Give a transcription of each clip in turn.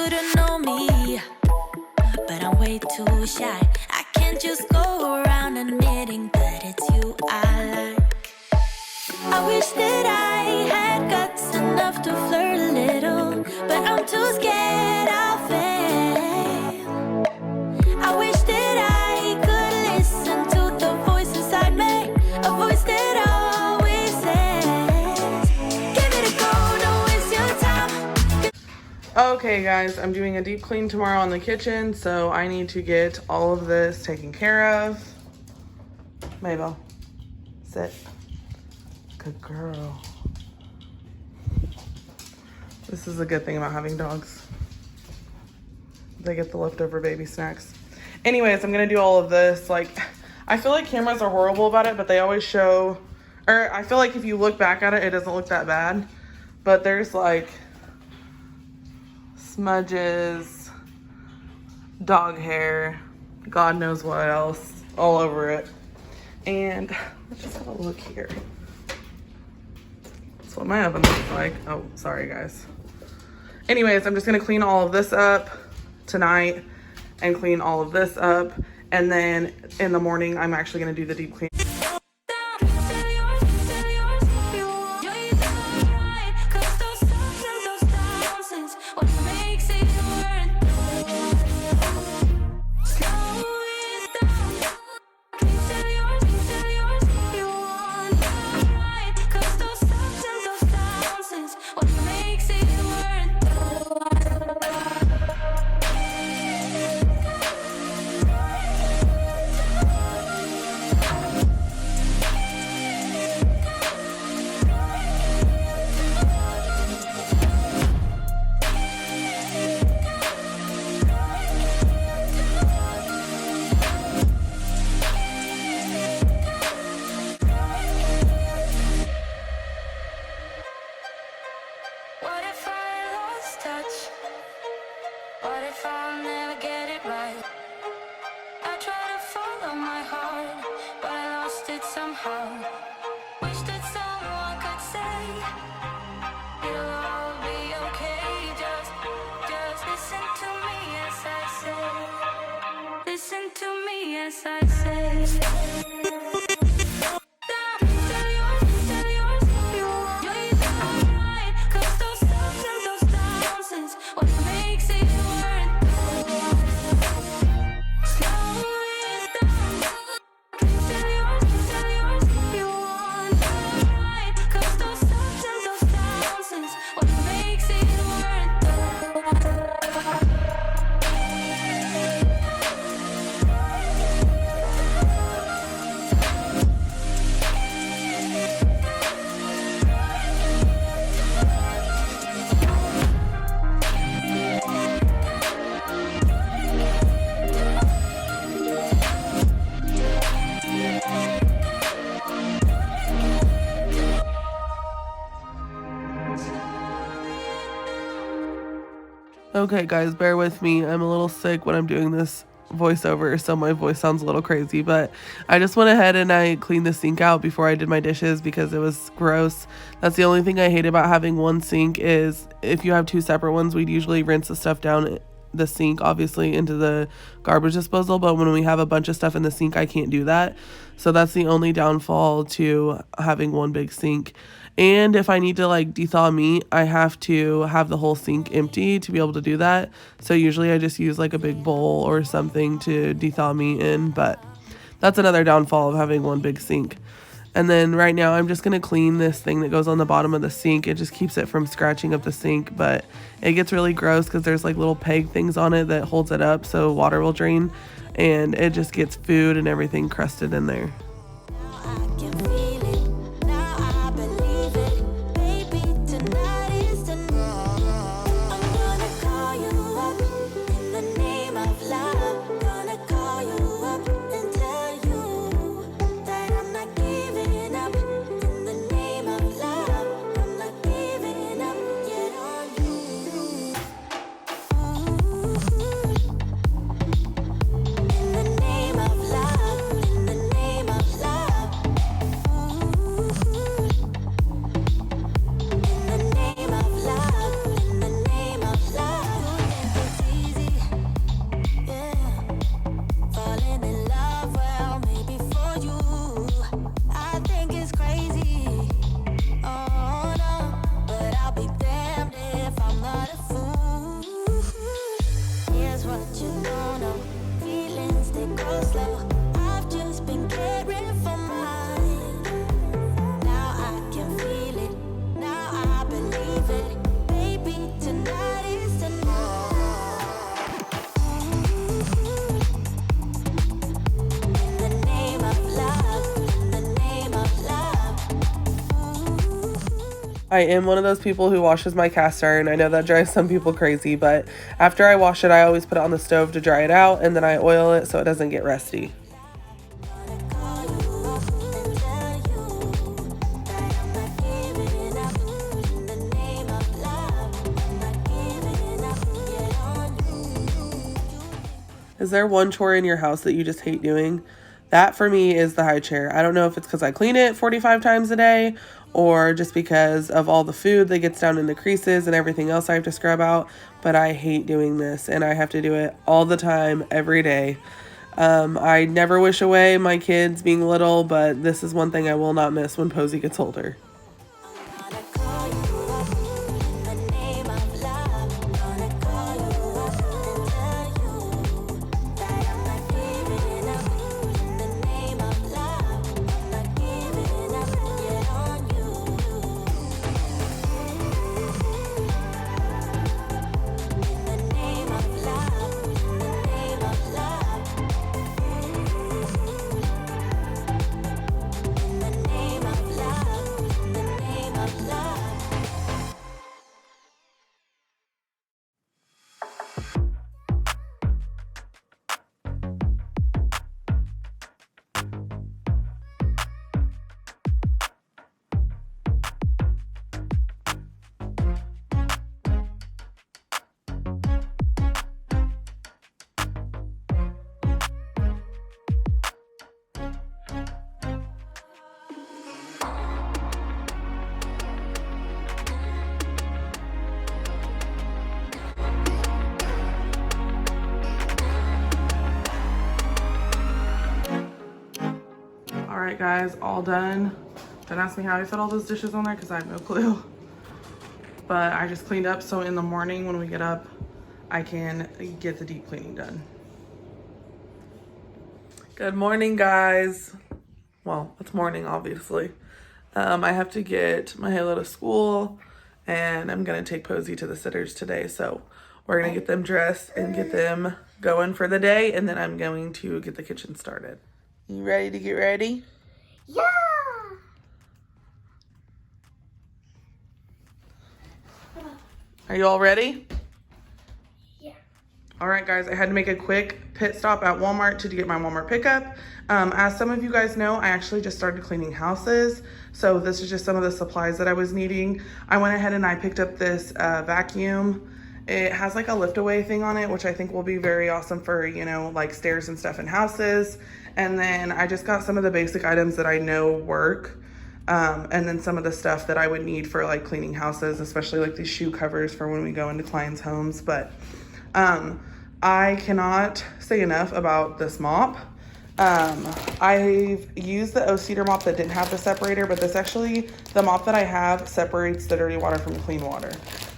to know me, but I'm way too shy. I can't just go around admitting that it's you I like. I wish that I had guts enough to flirt a little, but I'm too scared I'll fail. I wish that I could listen to the voice inside me, a voice that always says, give it a go, don't waste your time. Okay guys, I'm doing a deep clean tomorrow in the kitchen, so I need to get all of this taken care of. Mabel, sit. Good girl. This is a good thing about having dogs. They get the leftover baby snacks. Anyways, I'm gonna do all of this. Like, I feel like cameras are horrible about it, but they always show, or I feel like if you look back at it, it doesn't look that bad. But there's like smudges, dog hair, God knows what else, all over it. And let's just have a look here. That's what my oven looks like. Oh, sorry guys. Anyways, I'm just gonna clean all of this up tonight and clean all of this up. And then in the morning, I'm actually gonna do the deep clean. Okay guys, bear with me. I'm a little sick when I'm doing this voiceover, so my voice sounds a little crazy, but I just went ahead and I cleaned the sink out before I did my dishes because it was gross. That's the only thing I hate about having one sink is if you have two separate ones, we'd usually rinse the stuff down the sink, obviously, into the garbage disposal, but when we have a bunch of stuff in the sink, I can't do that. So that's the only downfall to having one big sink. And if I need to like dethaw meat, I have to have the whole sink empty to be able to do that. So usually I just use like a big bowl or something to dethaw meat in, but that's another downfall of having one big sink. And then right now I'm just going to clean this thing that goes on the bottom of the sink. It just keeps it from scratching up the sink, but it gets really gross because there's like little peg things on it that holds it up so water will drain, and it just gets food and everything crusted in there. In the name of love, in the name of I am one of those people who washes my cast iron. I know that drives some people crazy, but after I wash it, I always put it on the stove to dry it out, and then I oil it so it doesn't get rusty. Is there one chore in your house that you just hate doing? That for me is the high chair. I don't know if it's because I clean it 45 times a day or just because of all the food that gets down in the creases and everything else I have to scrub out, but I hate doing this and I have to do it all the time, every day. I never wish away my kids being little, but this is one thing I will not miss when Posey gets older. Alright guys, all done. Don't ask me how I fit all those dishes on there because I have no clue. But I just cleaned up so in the morning when we get up, I can get the deep cleaning done. Good morning guys. Well, it's morning obviously. I have to get my Halo to school and I'm gonna take Posey to the sitters today. So we're gonna get them dressed and get them going for the day, and then I'm going to get the kitchen started. You ready to get ready? Yeah! Are you all ready? Yeah. All right, guys, I had to make a quick pit stop at Walmart to get my Walmart pickup. As some of you guys know, I actually just started cleaning houses. So this is just some of the supplies that I was needing. I went ahead and I picked up this vacuum. It has like a lift away thing on it, which I think will be very awesome for, you know, like stairs and stuff in houses. And then I just got some of the basic items that I know work. And then some of the stuff that I would need for like cleaning houses, especially like these shoe covers for when we go into clients' homes. But I cannot say enough about this mop. I've used the O-Cedar mop that didn't have the separator, but this actually, the mop that I have separates the dirty water from the clean water.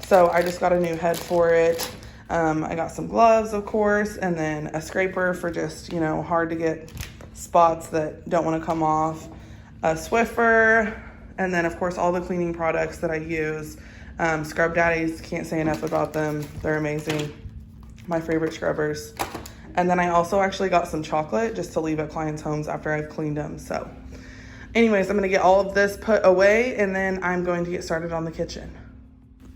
So I just got a new head for it. I got some gloves, of course, and then a scraper for just, you know, hard to get spots that don't want to come off. A Swiffer, and then of course all the cleaning products that I use. Scrub Daddies, can't say enough about them. They're amazing. My favorite scrubbers. And then I also actually got some chocolate just to leave at clients' homes after I've cleaned them. So anyways, I'm gonna get all of this put away and then I'm going to get started on the kitchen.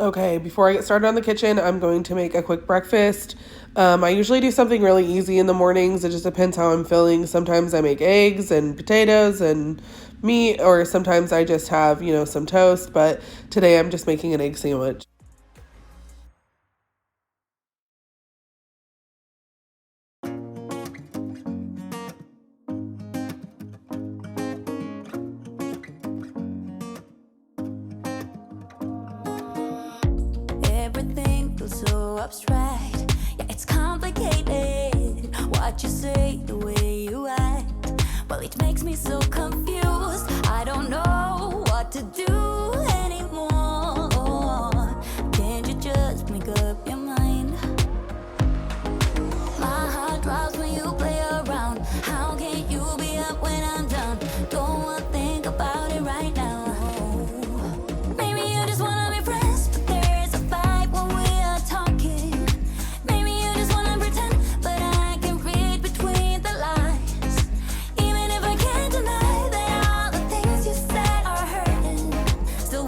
Okay, before I get started on the kitchen, I'm going to make a quick breakfast. I usually do something really easy in the mornings. It just depends how I'm feeling. Sometimes I make eggs and potatoes and meat, or sometimes I just have, you know, some toast, but today I'm just making an egg sandwich. Everything feels so abstract. Yeah, it's complicated. What you say, the way you act. Well, it makes me so confused. I don't know what to do anymore. Can't you just make up your mind? My heart drops when you play around. How can you be up when I'm down? Don't wanna think about it right now. Maybe you just wanna be friends, but there is a fight when we are talking. Maybe you just wanna pretend, but I can read between the lines. Even if I can't deny that all the things you said are hurting, still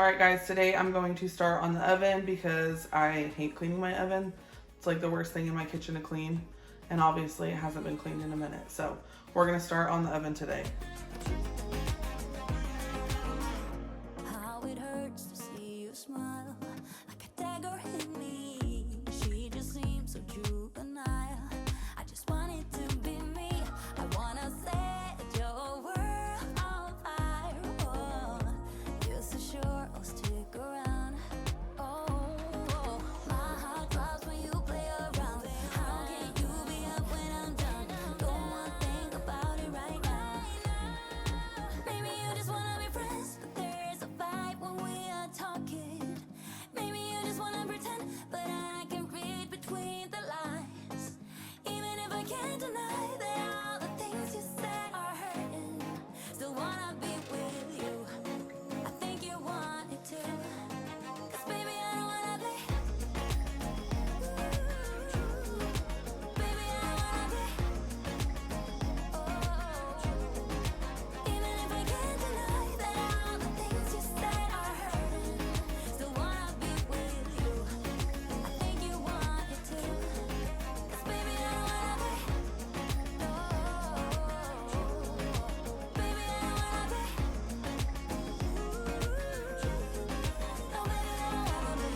Alright guys, today I'm going to start on the oven because I hate cleaning my oven. It's like the worst thing in my kitchen to clean, and obviously it hasn't been cleaned in a minute. So we're going to start on the oven today. How it hurts to see you smile like a dagger hit me. She just seems so juvenile. I just want it to be me. I wanna set your world on fire. Oh, you're so sure I'll stick around. Oh, my heart drops when you play around. How can you be up when I'm done? Don't wanna think about it right now. Maybe you just wanna be friends, but there's a fight when we are talking. Maybe you just wanna pretend, but I can read between the lines. Even if I can't deny that all the things you say are hurting, still wanna be with you. I think you want it too. 'Cause baby, I don't wanna be. Baby, I don't wanna be. Oh, even if I can't deny that all the things you say are hurting, still wanna be with you. I think you want it too. 'Cause baby, I don't wanna be. No, baby, I don't wanna be. No, baby, I don't wanna be.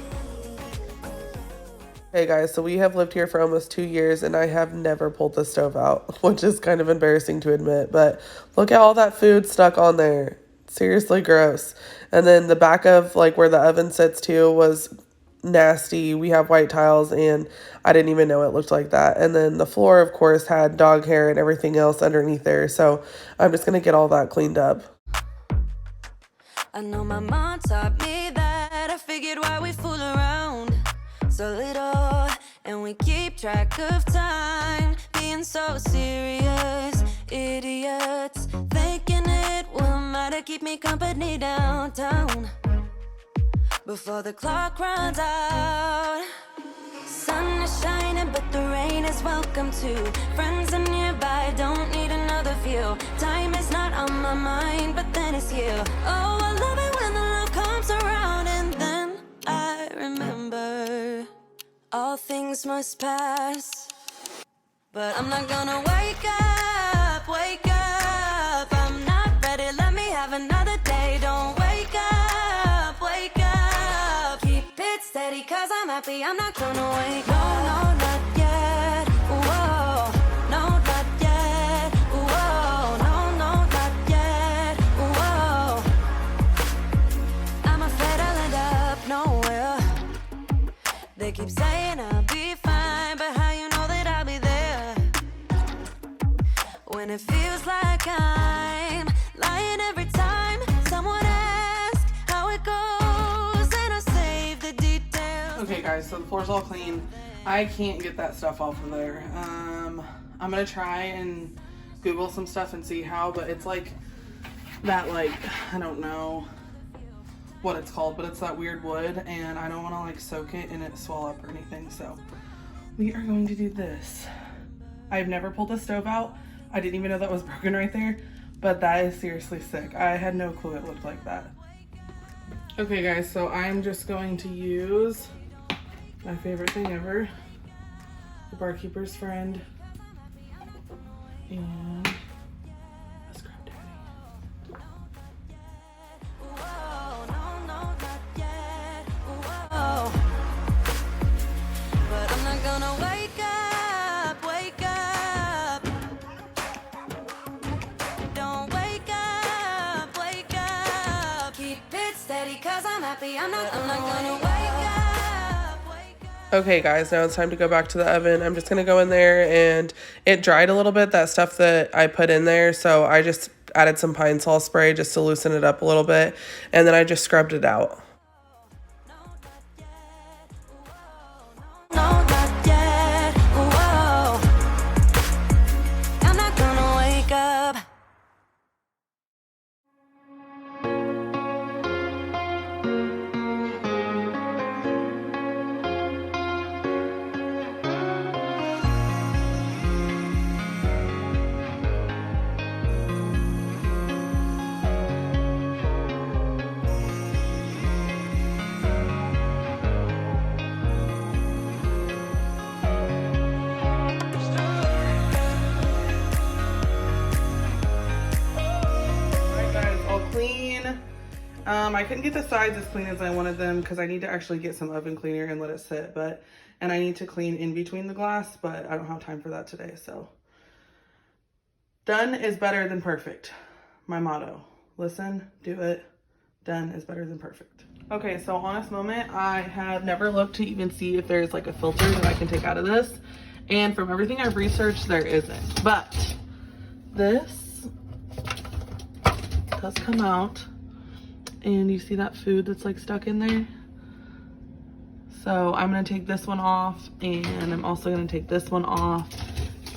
Hey guys, so we have lived here for almost 2 years and I have never pulled the stove out, which is kind of embarrassing to admit, but look at all that food stuck on there. Seriously gross. And then the back of like where the oven sits too was nasty. We have white tiles and I didn't even know it looked like that. And then the floor, of course, had dog hair and everything else underneath there. So I'm just going to get all that cleaned up. I know my mom taught me that. I figured why we fool around so little, and we keep track of time, being so serious, idiots, thinking it will matter, keep me company downtown before the clock runs out. Sun is shining, but the rain is welcome too. Friends are nearby, don't need another view. Time is not on my mind, but then it's you. Oh, I love it when the love comes around, and then I remember all things must pass. But I'm not gonna wake up, wake up. I'm not ready, let me have another day. Don't wake up, wake up. Keep it steady, 'cause I'm happy, I'm not gonna wake up. No, not yet, whoa. No, not yet, whoa. No, not yet, whoa. I'm afraid I'll end up nowhere. They keep saying I'll be fine, but how you know that I'll be there when it feels like I'm lying every time someone asks how it goes, and I save the details. Okay guys, so the floor's all clean. I can't get that stuff off of there. I'm gonna try and Google some stuff and see how, but it's like that, like, I don't know what it's called, but it's that weird wood, and I don't want to like soak it and it swell up or anything, so we are going to do this. I've never pulled the stove out. I didn't even know that was broken right there, but that is seriously sick. I had no clue it looked like that. Okay guys, so I'm just going to use my favorite thing ever, the barkeeper's friend, and a scrub daddy. Whoa, no, not yet, whoa. But I'm not gonna wake up, wake up. Don't wake up, wake up. Keep it steady, 'cause I'm happy, I'm not gonna wake up, wake up. Okay guys, now it's time to go back to the oven. I'm just gonna go in there, and it dried a little bit, that stuff that I put in there, so I just added some Pine Sol spray just to loosen it up a little bit, and then I just scrubbed it out. No, not yet, whoa. I'm not gonna wake up. I couldn't get the sides as clean as I wanted them because I need to actually get some oven cleaner and let it sit, and I need to clean in between the glass, but I don't have time for that today, so. Done is better than perfect. My motto. Listen, do it. Done is better than perfect. Okay, so honest moment, I have never looked to even see if there's like a filter that I can take out of this. And from everything I've researched, there isn't. But this does come out. And you see that food that's like stuck in there? So I'm gonna take this one off, and I'm also gonna take this one off.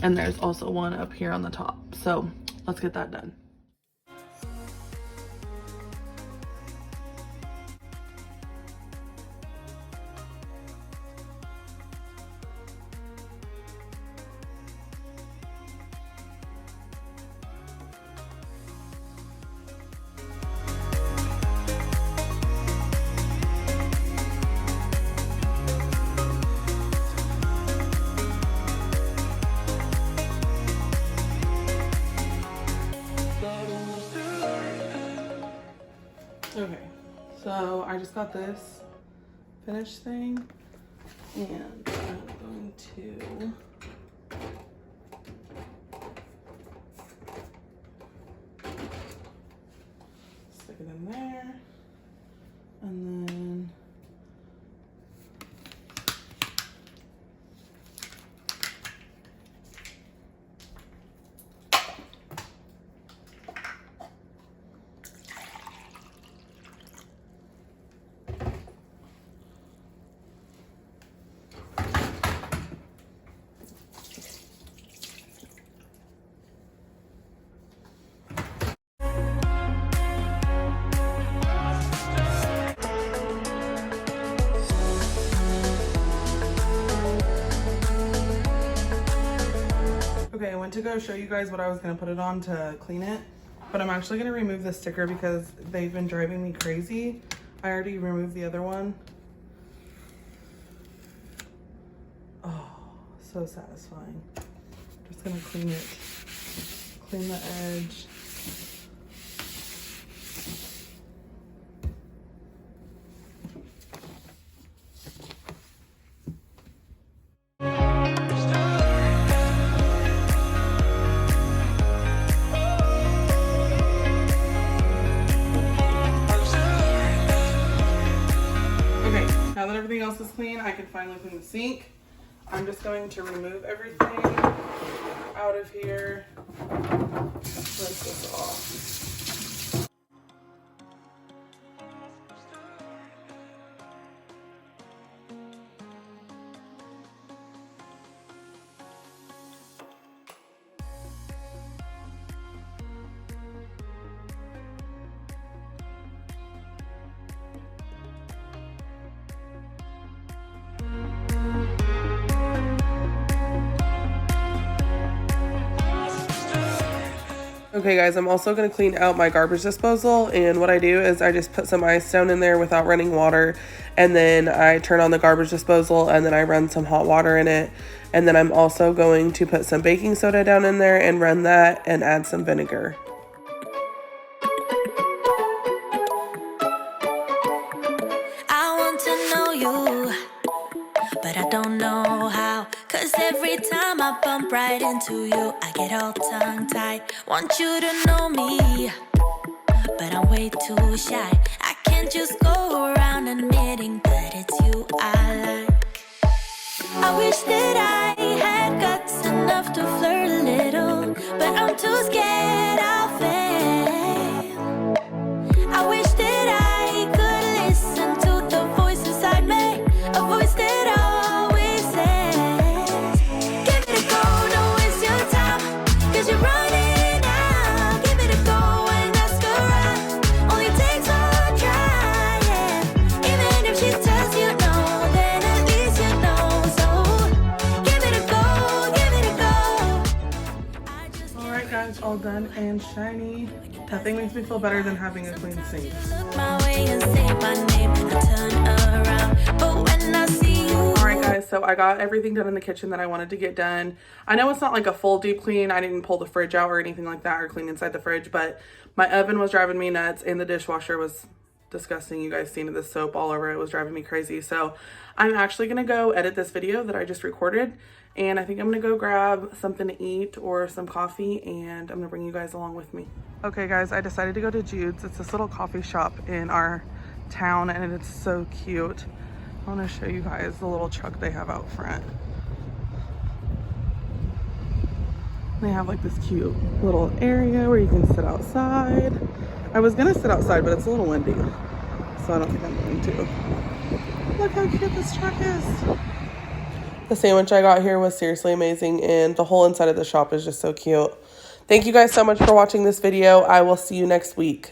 And there's also one up here on the top. So let's get that done. Okay, so I just got this finished thing, and I'm going to stick it in there, and then okay, I went to go show you guys what I was gonna put it on to clean it, but I'm actually gonna remove the sticker because they've been driving me crazy. I already removed the other one. Oh, so satisfying. Just gonna clean it, clean the edge. Now that everything else is clean, I can finally clean the sink. I'm just going to remove everything out of here. Rinse this off. Okay guys, I'm also going to clean out my garbage disposal, and what I do is I just put some ice down in there without running water, and then I turn on the garbage disposal, and then I run some hot water in it, and then I'm also going to put some baking soda down in there and run that and add some vinegar. I want to know you, but I don't know how. 'Cause every time I bump right into you, I get all tongue-tied. Want you to know me, but I'm way too shy. I can't just go around admitting that it's you I like. I wish that I had guts enough to flirt a little, but I'm too scared I'll fail. I wish that I could listen to the voice inside me, a voice that always says, give it a go, don't waste your time, 'cause you're running out. Give it a go and ask around, only takes one try, yeah. Even if she tells you no, then at least you know. So give it a go, give it a go. Alright guys, all done and shiny. Nothing makes me feel better than having a clean sink. Look my way and say my name and I turn around, but when I see you. Alright guys, so I got everything done in the kitchen that I wanted to get done. I know it's not like a full deep clean. I didn't pull the fridge out or anything like that or clean inside the fridge, but my oven was driving me nuts and the dishwasher was disgusting. You guys seen this soap all over it. It was driving me crazy. So I'm actually gonna go edit this video that I just recorded, and I think I'm gonna go grab something to eat or some coffee, and I'm gonna bring you guys along with me. Okay guys, I decided to go to Jude's. It's this little coffee shop in our town and it's so cute. I want to show you guys the little truck they have out front. They have like this cute little area where you can sit outside. I was gonna sit outside, but it's a little windy, so I don't think I'm going to. Look how cute this truck is. The sandwich I got here was seriously amazing, and the whole inside of the shop is just so cute. Thank you guys so much for watching this video. I will see you next week.